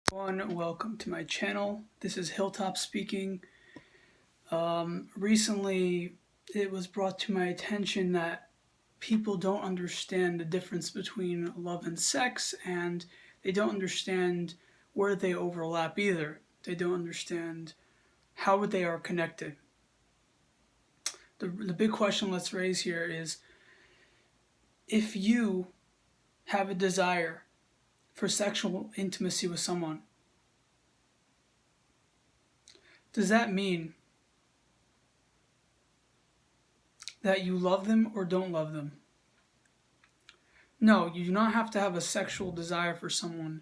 Everyone, welcome to my channel. This is Hilltop speaking. Recently, it was brought to my attention that people don't understand the difference between love and sex, and they don't understand where they overlap either. They don't understand how they are connected. The big question let's raise here is, if you have a desire for sexual intimacy with someone, does that mean that you love them or don't love them? No, you do not have to have a sexual desire for someone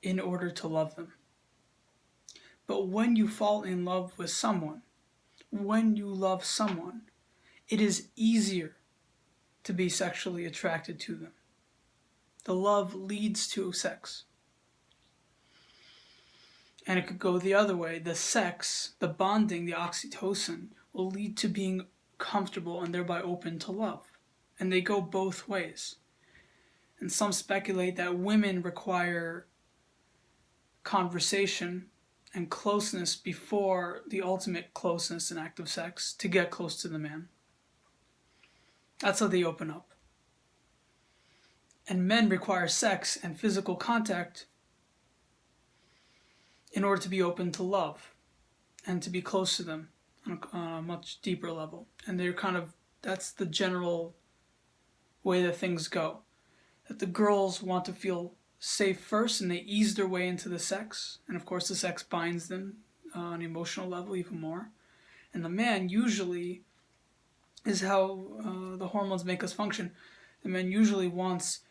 in order to love them. But when you fall in love with someone, when you love someone, it is easier to be sexually attracted to them. The love leads to sex. And it could go the other way. The sex, the bonding, the oxytocin will lead to being comfortable and thereby open to love. And they go both ways. And some speculate that women require conversation and closeness before the ultimate closeness and active sex to get close to the man. That's how they open up. And men require sex and physical contact in order to be open to love and to be close to them on a much deeper level. And that's the general way that things go. That the girls want to feel safe first and they ease their way into the sex. And of course the sex binds them on an emotional level even more. And the man usually is how the hormones make us function. The man usually wants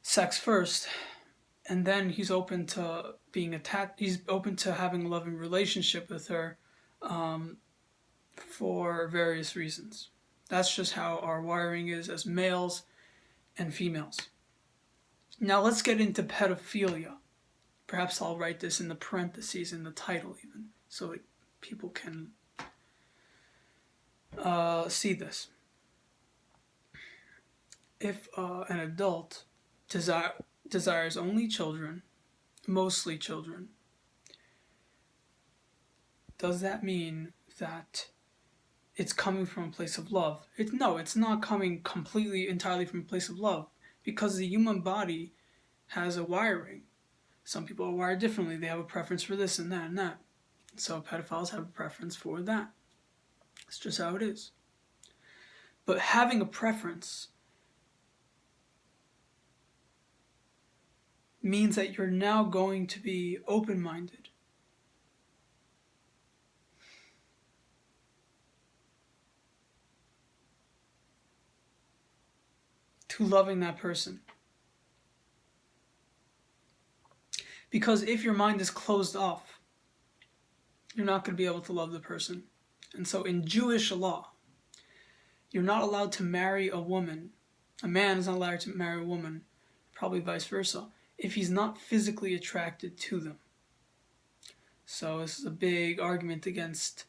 sex first, and then he's open to being attached. He's open to having a loving relationship with her for various reasons. That's just how our wiring is as males and females. Now let's get into pedophilia. Perhaps I'll write this in the parentheses in the title even, so people can see this. If an adult desires only children, mostly children, does that mean that it's coming from a place of love? No, it's not coming completely, entirely from a place of love, because the human body has a wiring. Some people are wired differently. They have a preference for this and that and that. So pedophiles have a preference for that. It's just how it is. But having a preference means that you're now going to be open-minded to loving that person. Because if your mind is closed off, you're not going to be able to love the person. And so in Jewish law, you're not allowed to marry a woman. A man is not allowed to marry a woman, probably vice versa, if he's not physically attracted to them. So this is a big argument against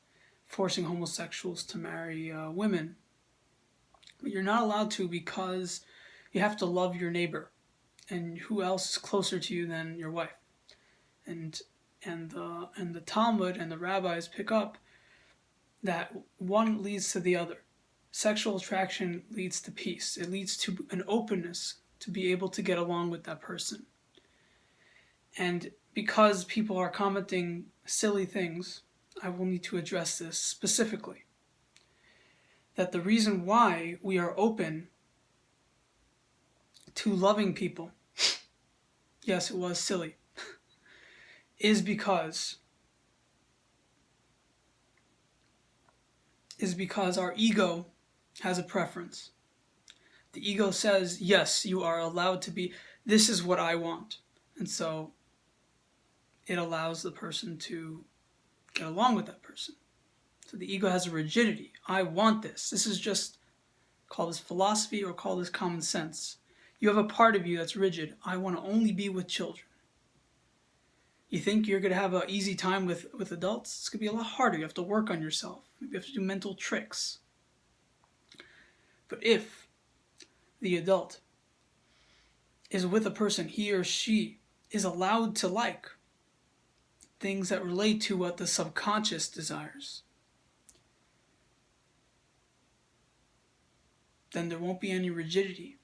forcing homosexuals to marry women. But you're not allowed to, because you have to love your neighbor. And who else is closer to you than your wife? And the Talmud and the rabbis pick up that one leads to the other. Sexual attraction leads to peace. It leads to an openness to be able to get along with that person. And because people are commenting silly things, I will need to address this specifically. That the reason why we are open to loving people, yes, it was silly, is because our ego has a preference. The ego says, yes, you are allowed to be, this is what I want. And so it allows the person to get along with that person. So the ego has a rigidity. I want this. This is just, call this philosophy or call this common sense. You have a part of you that's rigid. I want to only be with children. You think you're going to have an easy time with adults? It's going to be a lot harder. You have to work on yourself. You have to do mental tricks. But if the adult is with a person he or she is allowed to like, things that relate to what the subconscious desires, then there won't be any rigidity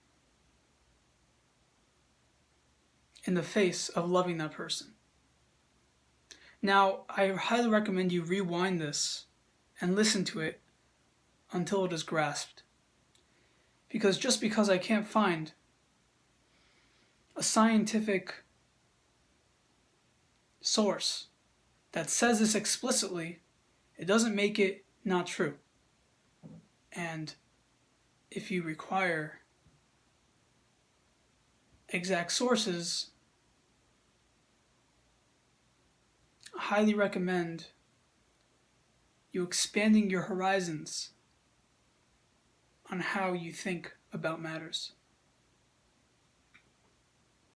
in the face of loving that person. Now, I highly recommend you rewind this and listen to it until it is grasped. Because just because I can't find a scientific source that says this explicitly, it doesn't make it not true. And if you require exact sources, I highly recommend you expanding your horizons on how you think about matters.